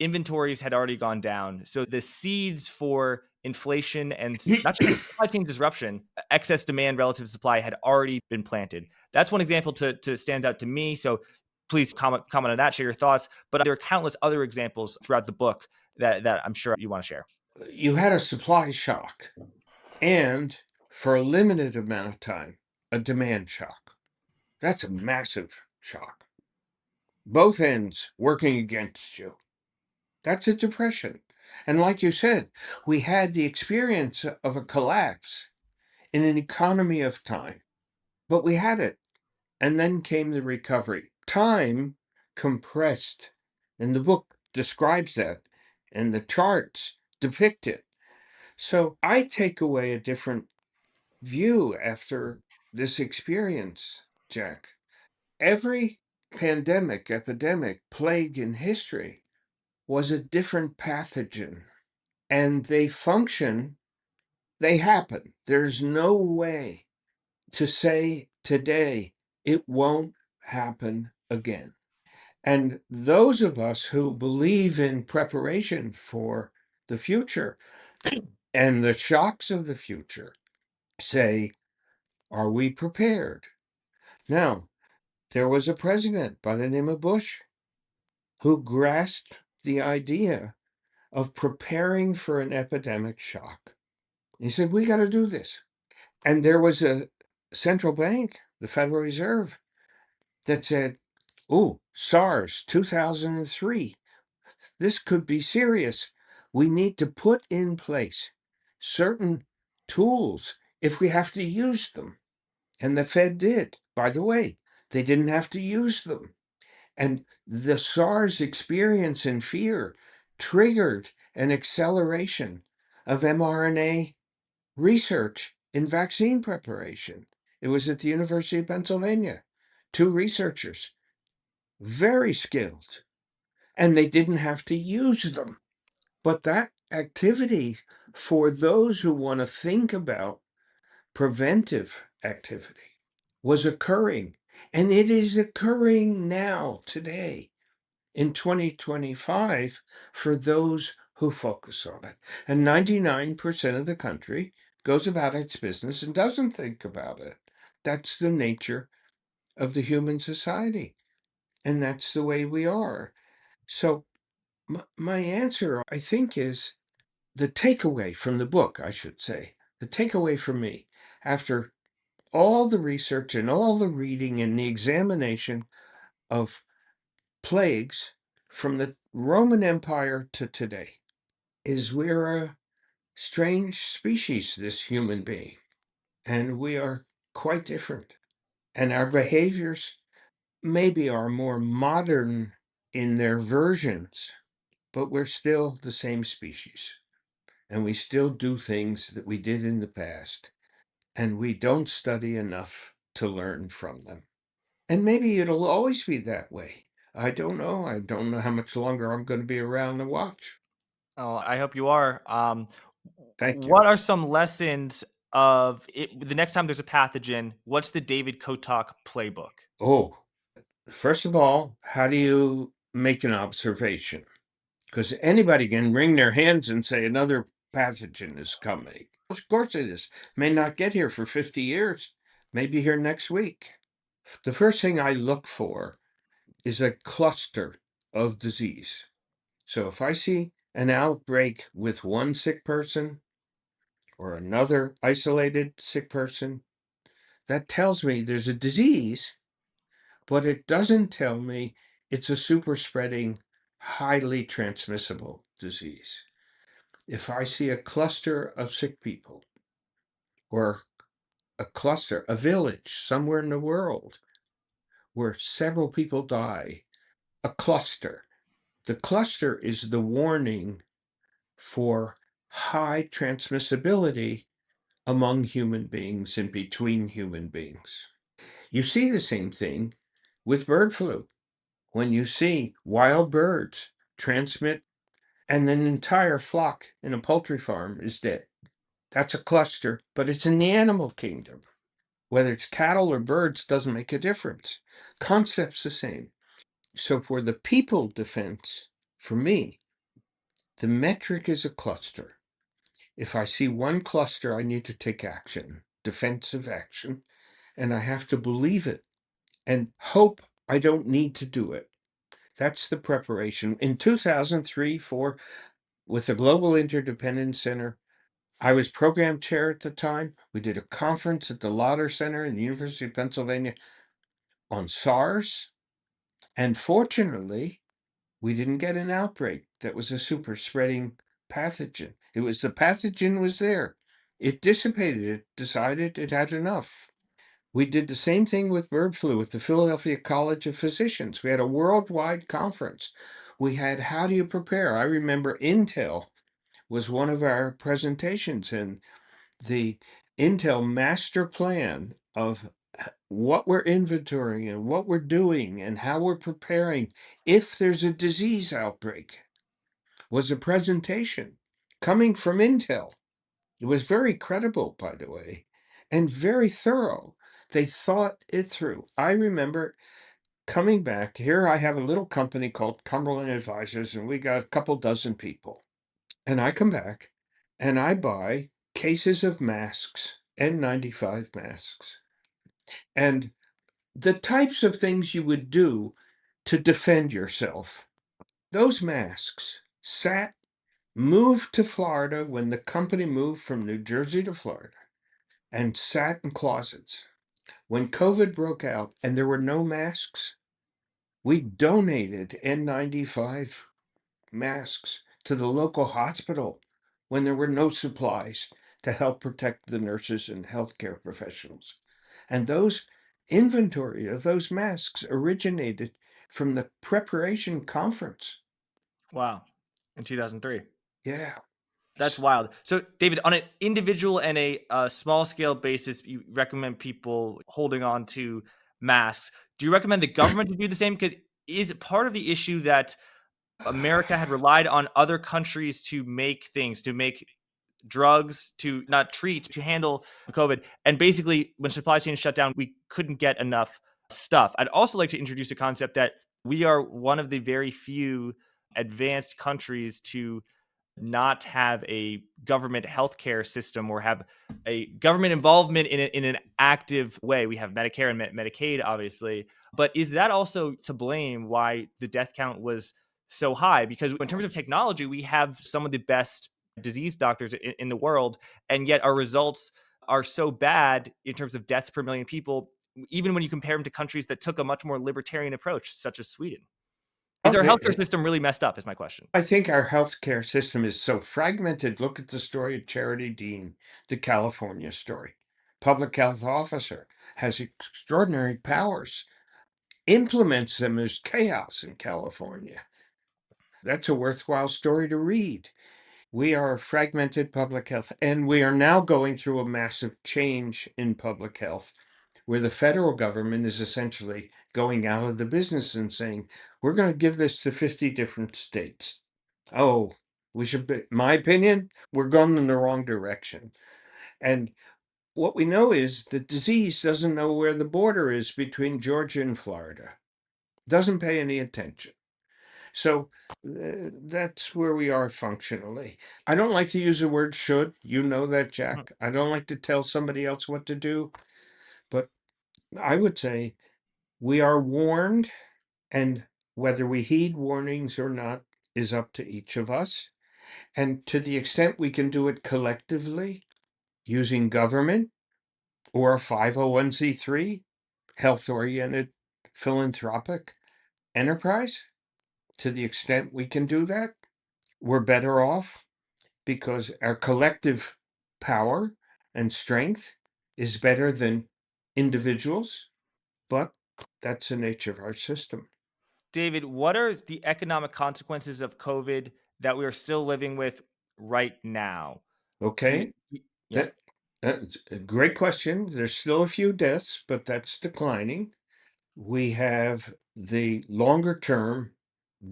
B: inventories had already gone down. So the seeds for inflation and not just supply chain disruption, excess demand relative to supply had already been planted. That's one example to stand out to me. So please comment on that, share your thoughts. But there are countless other examples throughout the book that I'm sure you want to share.
A: You had a supply shock and, for a limited amount of time, a demand shock. That's a massive shock. Both ends working against you. That's a depression. And like you said, we had the experience of a collapse in an economy of time, but we had it. And then came the recovery. Time compressed. And the book describes that, and the charts depict it. So I take away a different view after this experience, Jack. Every pandemic, epidemic, plague in history was a different pathogen, and they happen. There's no way to say today it won't happen again. And those of us who believe in preparation for the future and the shocks of the future say, are we prepared? Now, there was a president by the name of Bush who grasped the idea of preparing for an epidemic shock. He said, we got to do this. And there was a central bank, the Federal Reserve, that said, oh, SARS 2003, this could be serious. We need to put in place certain tools if we have to use them. And the Fed did. By the way, they didn't have to use them. And the SARS experience and fear triggered an acceleration of mRNA research in vaccine preparation. It was at the University of Pennsylvania. Two researchers, very skilled, and they didn't have to use them. But that activity, for those who want to think about preventive activity, was occurring. And it is occurring now, today, in 2025, for those who focus on it. And 99% of the country goes about its business and doesn't think about it. That's the nature of the human society. And that's the way we are. So, my answer, I think, is the takeaway from the book, I should say, the takeaway for me, after all the research and all the reading and the examination of plagues from the Roman Empire to today, is we're a strange species, this human being, and we are quite different. And our behaviors maybe are more modern in their versions, but we're still the same species. And we still do things that we did in the past, and we don't study enough to learn from them. And maybe it'll always be that way. I don't know. I don't know how much longer I'm going to be around to watch.
B: Oh, I hope you are.
A: Thank you.
B: What are some lessons of it? The next time there's a pathogen, what's the David Kotok playbook?
A: Oh, first of all, how do you make an observation? Because anybody can wring their hands and say another pathogen is coming. Of course it is. May not get here for 50 years, maybe here next week. The first thing I look for is a cluster of disease. So if I see an outbreak with one sick person or another isolated sick person, that tells me there's a disease, but it doesn't tell me it's a super spreading, highly transmissible disease. If I see a cluster of sick people or a cluster, a village somewhere in the world where several people die, a cluster. The cluster is the warning for high transmissibility among human beings and between human beings. You see the same thing with bird flu. When you see wild birds transmit and an entire flock in a poultry farm is dead, that's a cluster, but it's in the animal kingdom. Whether it's cattle or birds doesn't make a difference. Concept's the same. So for the people defense, for me, the metric is a cluster. If I see one cluster, I need to take action, defensive action, and I have to believe it and hope I don't need to do it. That's the preparation. In 2003, 4, with the Global Interdependence Center, I was program chair at the time. We did a conference at the Lauder Center in the University of Pennsylvania on SARS. And fortunately, we didn't get an outbreak that was a super spreading pathogen. It was the pathogen was there. It dissipated, it decided it had enough. We did the same thing with bird flu with the Philadelphia College of Physicians. We had a worldwide conference. We had how do you prepare? I remember Intel was one of our presentations, and the Intel master plan of what we're inventorying and what we're doing and how we're preparing if there's a disease outbreak was a presentation coming from Intel. It was very credible, by the way, and very thorough. They thought it through. I remember coming back here. I have a little company called Cumberland Advisors, and we got a couple dozen people. And I come back and I buy cases of masks, N95 masks, and the types of things you would do to defend yourself. Those masks moved to Florida when the company moved from New Jersey to Florida and sat in closets. When COVID broke out and there were no masks, we donated N95 masks to the local hospital when there were no supplies. to help protect the nurses and healthcare professionals. And those inventory of those masks originated from the preparation conference.
B: Wow. In 2003.
A: Yeah.
B: That's wild. So, David, on an individual and a small scale basis, you recommend people holding on to masks. Do you recommend the government to do the same? Because is part of the issue that America had relied on other countries to make things, to make drugs, to not treat, to handle the COVID. And basically, when supply chains shut down, we couldn't get enough stuff. I'd also like to introduce a concept that we are one of the very few advanced countries to not have a government healthcare system or have a government involvement in an active way. We have Medicare and Medicaid, obviously, but is that also to blame why the death count was so high? Because in terms of technology, we have some of the best disease doctors in the world, and yet our results are so bad in terms of deaths per million people, even when you compare them to countries that took a much more libertarian approach, such as Sweden. Is our healthcare system really messed up? Is my question.
A: I think our healthcare system is so fragmented. Look at the story of Charity Dean, the California story. Public health officer has extraordinary powers, implements them as chaos in California. That's a worthwhile story to read. We are fragmented public health, and we are now going through a massive change in public health where the federal government is essentially going out of the business and saying, we're going to give this to 50 different states. Oh, we should be, my opinion, we're going in the wrong direction. And what we know is the disease doesn't know where the border is between Georgia and Florida, doesn't pay any attention. So that's where we are functionally. I don't like to use the word should. You know that, Jack. I don't like to tell somebody else what to do. But I would say we are warned, and whether we heed warnings or not is up to each of us. And to the extent we can do it collectively using government or a 501c3, health oriented philanthropic enterprise, to the extent we can do that, we're better off because our collective power and strength is better than individuals. But that's the nature of our system.
B: David, what are the economic consequences of COVID that we are still living with right now?
A: Okay.
B: Yeah.
A: That, that's a great question. There's still a few deaths, but that's declining. We have the longer term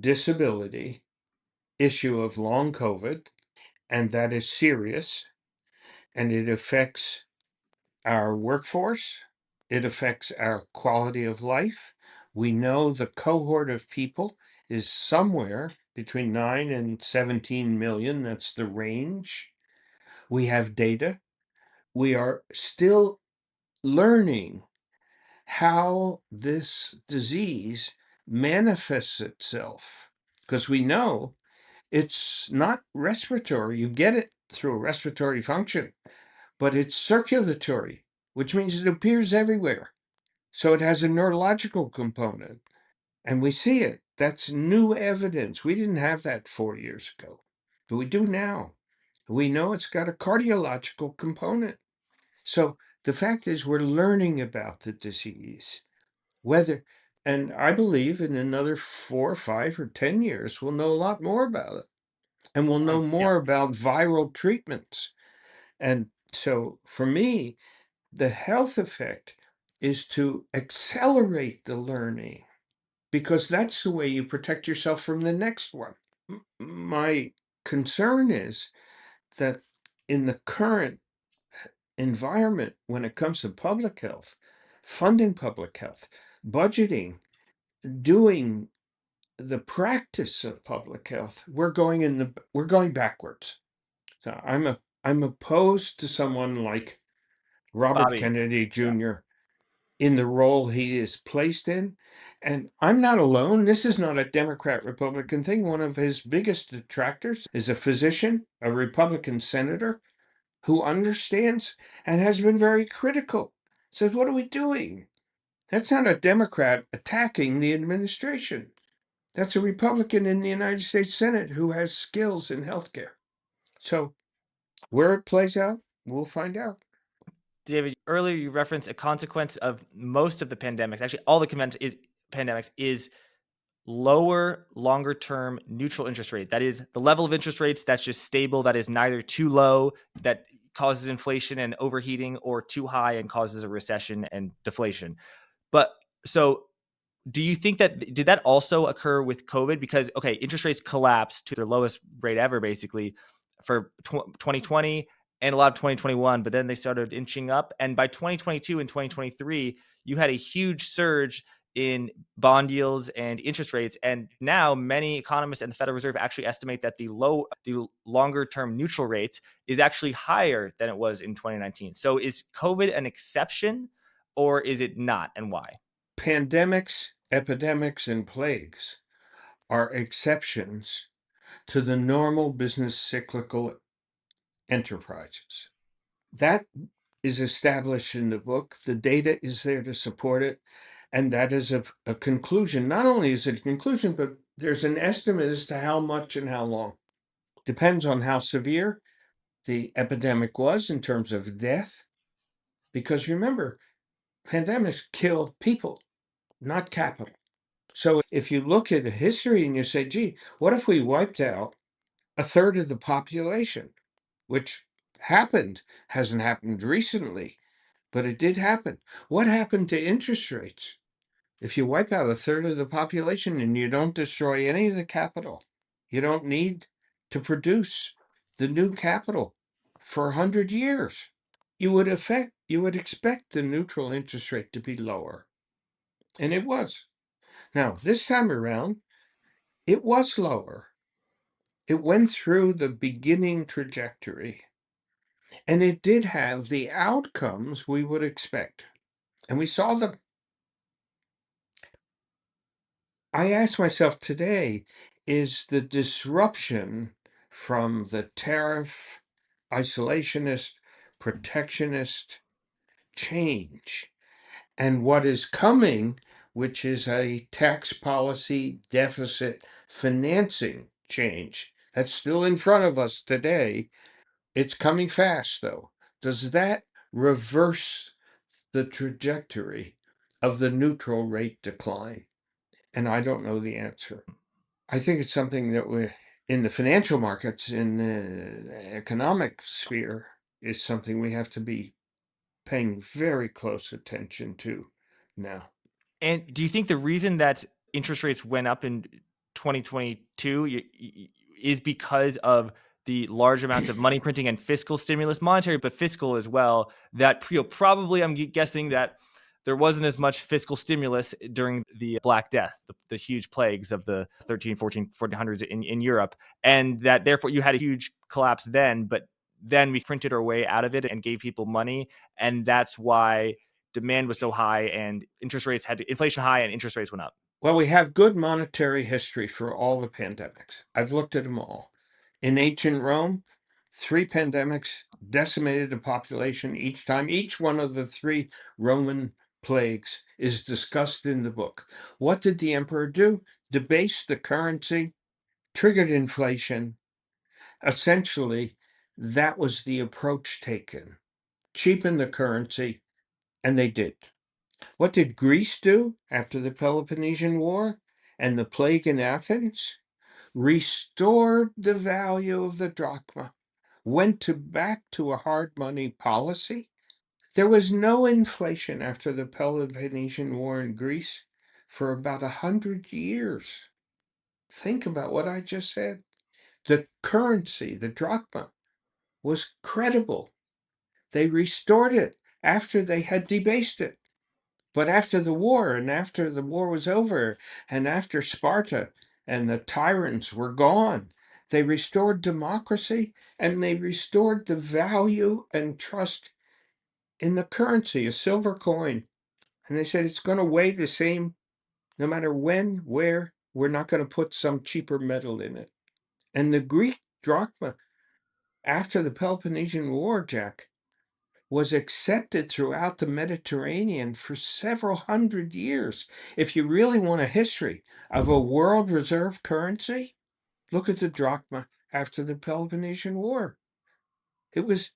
A: disability issue of long COVID, and that is serious, and it affects our workforce, it affects our quality of life. We know the cohort of people is somewhere between 9 and 17 million. That's the range. We have data. We are still learning how this disease manifests itself because we know it's not respiratory. You get it through a respiratory function, but it's circulatory, which means it appears everywhere. So it has a neurological component, and we see it. That's new evidence. We didn't have that 4 years ago, but we do now. We know it's got a cardiological component. So the fact is, we're learning about the disease. Whether, and I believe in another 4, 5, or 10 years, we'll know a lot more about it. And we'll know
B: Yeah.
A: more about viral treatments. And so for me, the health effect is to accelerate the learning because that's the way you protect yourself from the next one. My concern is that in the current environment, when it comes to public health, funding public health, budgeting, doing the practice of public health, we're going backwards. So I'm opposed to someone like Robert
B: Bobby.
A: Kennedy
B: Yeah.
A: Jr. in the role he is placed in. And I'm not alone. This is not a Democrat Republican thing. One of his biggest detractors is a physician, a Republican senator who understands and has been very critical. Says, what are we doing? That's not a Democrat attacking the administration. That's a Republican in the United States Senate who has skills in healthcare. So where it plays out, We'll find out.
B: David, earlier you referenced a consequence of most of the pandemics, actually all the pandemics, is lower, longer term neutral interest rate. That is the level of interest rates that's just stable, that is neither too low, that causes inflation and overheating, or too high and causes a recession and deflation. But so do you think that did that also occur with COVID? Because okay, interest rates collapsed to their lowest rate ever, basically, for 2020 and a lot of 2021, but then they started inching up. And by 2022 and 2023, you had a huge surge in bond yields and interest rates. And now many economists and the Federal Reserve actually estimate that the longer term neutral rate is actually higher than it was in 2019. So is COVID an exception or is it not, and why?
A: Pandemics, epidemics, and plagues are exceptions to the normal business cyclical enterprises. That is established in the book. The data is there to support it. And that is a conclusion. Not only is it a conclusion, but there's an estimate as to how much and how long. Depends on how severe the epidemic was in terms of death. Because remember, pandemics kill people, not capital. So if you look at the history and you say, gee, what if we wiped out a third of the population, which happened, hasn't happened recently, but it did happen. What happened to interest rates? If you wipe out a third of the population and you don't destroy any of the capital, you don't need to produce the new capital for 100 years. You would expect the neutral interest rate to be lower. And it was. Now, this time around, it was lower. It went through the beginning trajectory, and it did have the outcomes we would expect. And we saw them. I asked myself today, is the disruption from the tariff, isolationist, protectionist change, and what is coming, which is a tax policy deficit financing change? That's still in front of us today. It's coming fast, though. Does that reverse the trajectory of the neutral rate decline? And I don't know the answer. I think it's something that we're in the financial markets, in the economic sphere, is something we have to be paying very close attention to now.
B: And do you think the reason that interest rates went up in 2022 is because of the large amounts of money printing and fiscal stimulus, monetary, but fiscal as well? That probably, I'm guessing that there wasn't as much fiscal stimulus during the Black Death, the huge plagues of the 13, 14, 1400s in Europe. And that therefore you had a huge collapse then, but then we printed our way out of it and gave people money. And that's why demand was so high and interest rates had inflation high and interest rates went up.
A: Well, we have good monetary history for all the pandemics. I've looked at them all. In ancient Rome, 3 pandemics decimated the population each time. Each one of the 3 Roman plagues is discussed in the book. What did the emperor do? Debase the currency, triggered inflation. Essentially, that was the approach taken. Cheapen the currency, and they did. What did Greece do after the Peloponnesian War and the plague in Athens? Restored the value of the drachma, went back to a hard money policy. There was no inflation after the Peloponnesian War in Greece for about 100 years. Think about what I just said. The currency, the drachma, was credible. They restored it after they had debased it. But after the war, and after the war was over, and after Sparta and the tyrants were gone, they restored democracy and they restored the value and trust in the currency, a silver coin. And they said it's going to weigh the same no matter when, where. We're not going to put some cheaper metal in it. And the Greek drachma, after the Peloponnesian War, Jack, was accepted throughout the Mediterranean for several hundred years. If you really want a history of a world reserve currency, look at the drachma after the Peloponnesian War. It was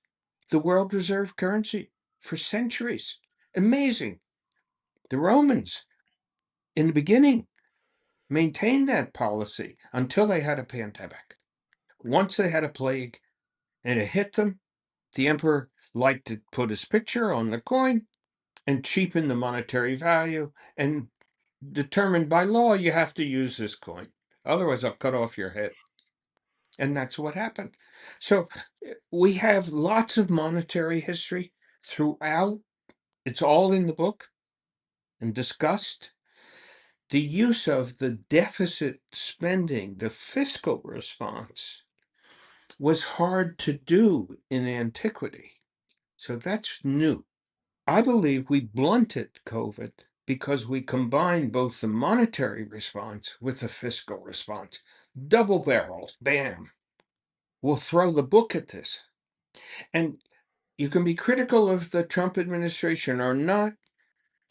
A: the world reserve currency for centuries. Amazing. The Romans, in the beginning, maintained that policy until they had a pandemic. Once they had a plague and it hit them, the emperor liked to put his picture on the coin and cheapen the monetary value and determined by law you have to use this coin. Otherwise, I'll cut off your head. And that's what happened. So we have lots of monetary history throughout. It's all in the book and discussed. The use of the deficit spending, the fiscal response, was hard to do in antiquity. So that's new. I believe we blunted COVID because we combined both the monetary response with the fiscal response. Double barrel, bam. We'll throw the book at this. And you can be critical of the Trump administration or not.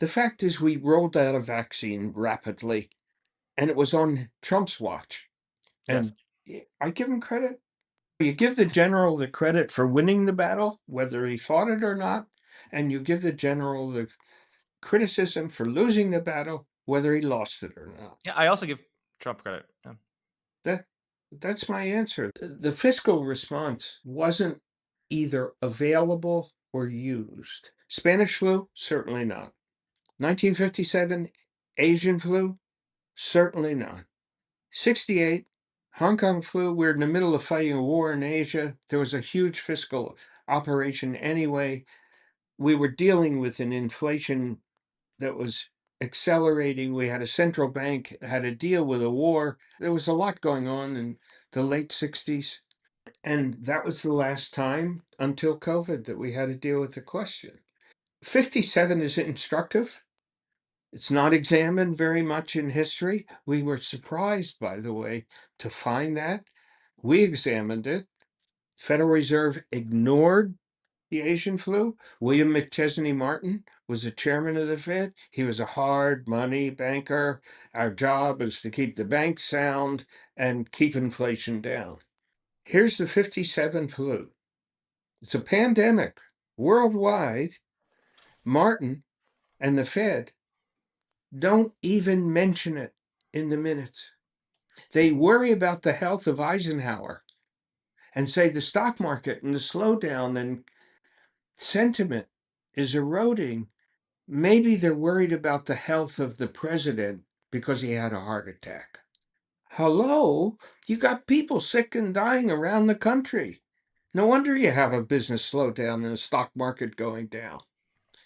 A: The fact is, we rolled out a vaccine rapidly, and it was on Trump's watch.
B: Yes.
A: And I give him credit. You give the general the credit for winning the battle, whether he fought it or not, and you give the general the criticism for losing the battle, whether he lost it or not.
B: Yeah, I also give Trump credit. Yeah.
A: That's my answer. The fiscal response wasn't either available or used. Spanish flu, certainly not. 1957, Asian flu, certainly not. 68, Hong Kong flu, we're in the middle of fighting a war in Asia. There was a huge fiscal operation anyway. We were dealing with an inflation that was accelerating. We had a central bank had to deal with a war. There was a lot going on in the late 60s. And that was the last time until COVID that we had to deal with the question. 57 is instructive. It's not examined very much in history. We were surprised, by the way, to find that. We examined it. Federal Reserve ignored the Asian flu. William McChesney Martin was the chairman of the Fed. He was a hard money banker. Our job is to keep the banks sound and keep inflation down. Here's the 57 flu. It's a pandemic worldwide. Martin and the Fed don't even mention it in the minutes. They worry about the health of Eisenhower and say the stock market and the slowdown and sentiment is eroding. Maybe they're worried about the health of the president because he had a heart attack. Hello? You got people sick and dying around the country. No wonder you have a business slowdown and a stock market going down.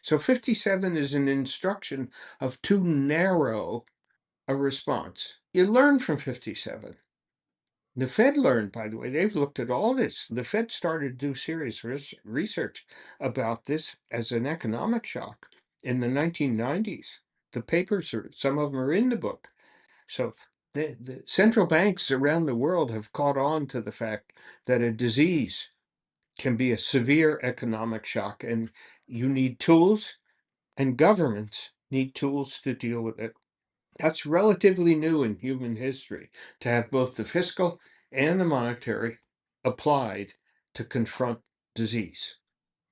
A: So 57 is an instruction of too narrow a response. You learn from 57. The Fed learned, by the way, they've looked at all this. The Fed started to do serious research about this as an economic shock in the 1990s. The papers, some of them are in the book. So the central banks around the world have caught on to the fact that a disease can be a severe economic shock, and you need tools, and governments need tools to deal with it. That's relatively new in human history, to have both the fiscal and the monetary applied to confront disease.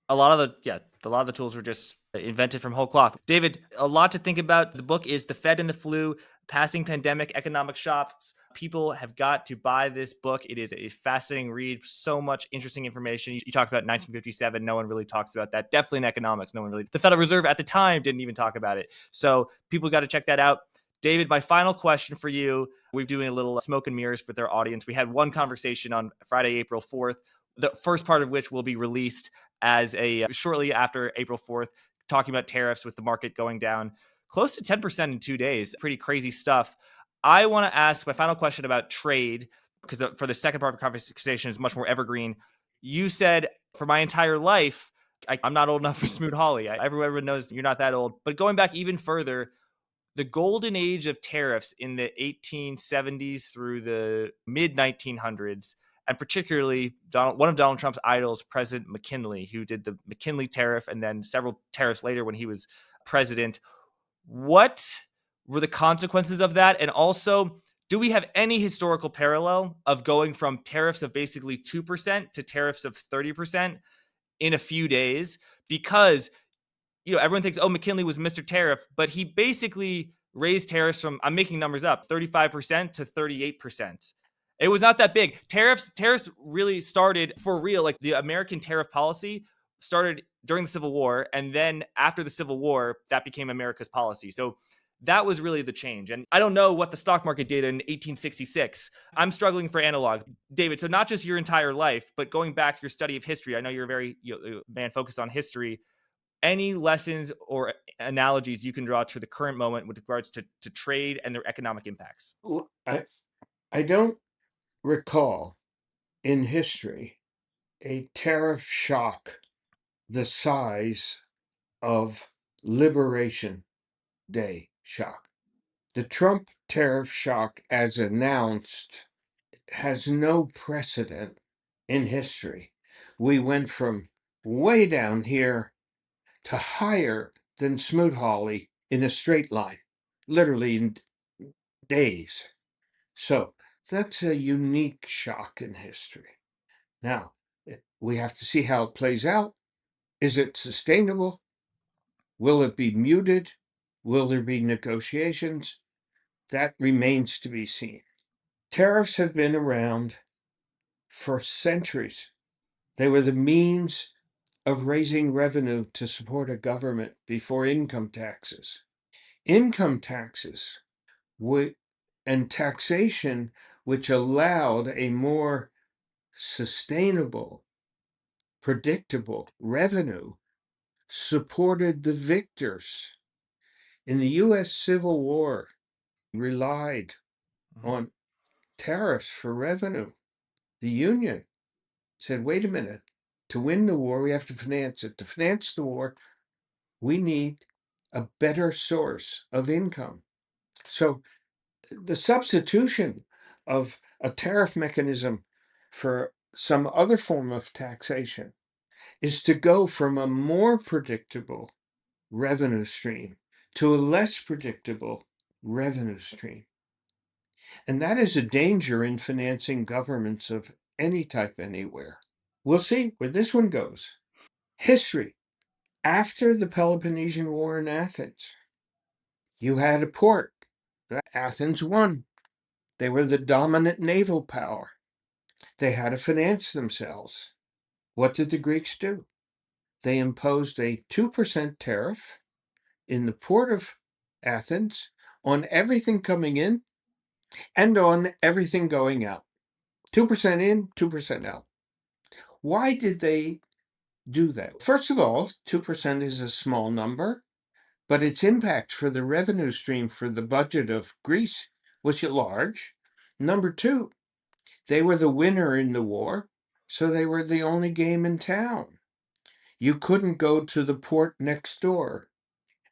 B: A lot of the tools were just invented from whole cloth. David, a lot to think about. The book is The Fed and the Flu: Passing Pandemic Economic Shocks. People have got to buy this book. It is a fascinating read. So much interesting information. You talked about 1957. No one really talks about that. Definitely in economics. No one really. The Federal Reserve at the time didn't even talk about it. So people got to check that out. David, my final question for you. We're doing a little smoke and mirrors with our audience. We had one conversation on Friday, April 4th, the first part of which will be released as a shortly after April 4th, talking about tariffs with the market going down close to 10% in 2 days. Pretty crazy stuff. I want to ask my final question about trade, because for the second part of the conversation is much more evergreen. You said, for my entire life, I'm not old enough for Smoot Hawley. Everyone knows you're not that old. But going back even further, the golden age of tariffs in the 1870s through the mid 1900s, and particularly one of Donald Trump's idols, President McKinley, who did the McKinley tariff and then several tariffs later when he was president. What were the consequences of that? And also, do we have any historical parallel of going from tariffs of basically 2% to tariffs of 30% in a few days because everyone thinks, oh, McKinley was Mr. Tariff, but he basically raised tariffs from, I'm making numbers up, 35% to 38%. It was not that big. Tariffs really started for real. Like the American tariff policy started during the Civil War, and then after the Civil War, that became America's policy. So that was really the change. And I don't know what the stock market did in 1866. I'm struggling for analogs. David, so not just your entire life, but going back to your study of history. I know you're a very man focused on history. Any lessons or analogies you can draw to the current moment with regards to trade and their economic impacts?
A: I don't recall in history a tariff shock the size of Liberation Day shock. The Trump tariff shock, as announced, has no precedent in history. We went from way down here to higher than Smoot-Hawley in a straight line, literally in days. So that's a unique shock in history. Now, we have to see how it plays out. Is it sustainable? Will it be muted? Will there be negotiations? That remains to be seen. Tariffs have been around for centuries. They were the means of raising revenue to support a government before income taxes. Income taxes and taxation, which allowed a more sustainable, predictable revenue, supported the victors. In the US Civil War, relied on tariffs for revenue. The Union said, wait a minute, to win the war, we have to finance it. To finance the war, we need a better source of income. So the substitution of a tariff mechanism for some other form of taxation is to go from a more predictable revenue stream to a less predictable revenue stream. And that is a danger in financing governments of any type anywhere. We'll see where this one goes. History. After the Peloponnesian War in Athens, you had a port. Athens won. They were the dominant naval power. They had to finance themselves. What did the Greeks do? They imposed a 2% tariff in the port of Athens on everything coming in and on everything going out. 2% in, 2% out. Why did they do that? First of all, 2% is a small number, but its impact for the revenue stream for the budget of Greece was large. Number two, they were the winner in the war, so they were the only game in town. You couldn't go to the port next door.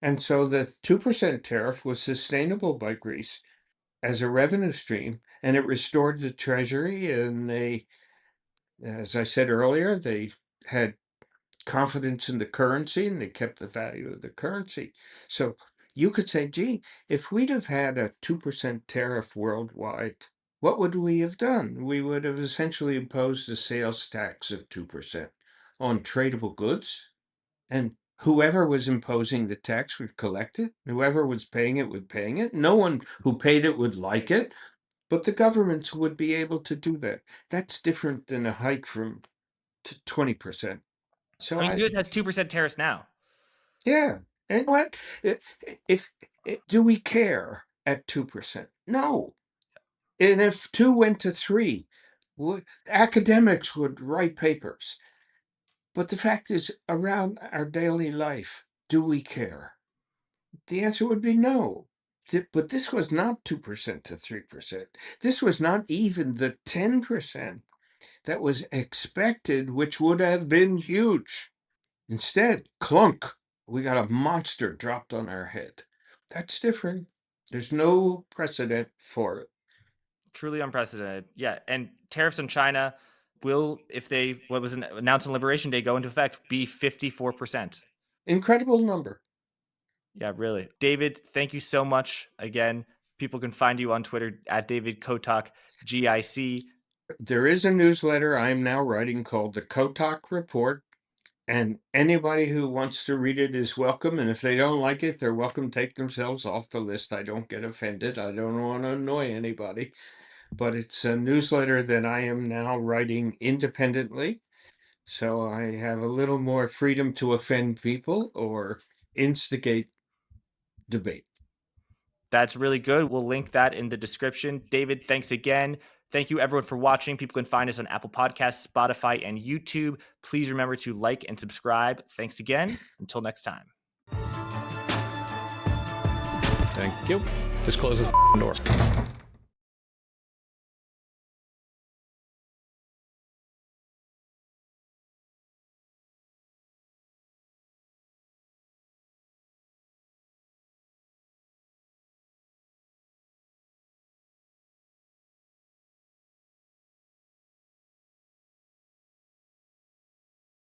A: And so the 2% tariff was sustainable by Greece as a revenue stream, and it restored the treasury. And they, as I said earlier, they had confidence in the currency and they kept the value of the currency. So you could say, gee, if we'd have had a 2% tariff worldwide, what would we have done? We would have essentially imposed a sales tax of 2% on tradable goods. And whoever was imposing the tax would collect it. Whoever was paying it would paying it. No one who paid it would like it, but the governments would be able to do that. That's different than a hike from 20%. So
B: I mean, US has 2% tariffs now.
A: yeah. And what if do we care at 2%? No. And if 2 went to 3, academics would write papers. But the fact is, around our daily life, do we care? The answer would be no. But this was not 2% to 3%. This was not even the 10% that was expected, which would have been huge. Instead, clunk, we got a monster dropped on our head. That's different. There's no precedent for it.
B: Truly unprecedented. Yeah. And tariffs on China will, if they, what was announced on Liberation Day, go into effect, be 54%.
A: Incredible number.
B: Yeah, really. David, thank you so much. Again, people can find you on Twitter at David Kotok, GIC.
A: There is a newsletter I'm now writing called the Kotok Report, And anybody who wants to read it is welcome. And if they don't like it, they're welcome to take themselves off the list. I don't get offended. I don't want to annoy anybody. But it's a newsletter that I am now writing independently. So I have a little more freedom to offend people or instigate debate.
B: That's really good. We'll link that in the description. David, thanks again. Thank you, everyone, for watching. People can find us on Apple Podcasts, Spotify, and YouTube. Please remember to like and subscribe. Thanks again. Until next time.
C: Thank you. Just close the door.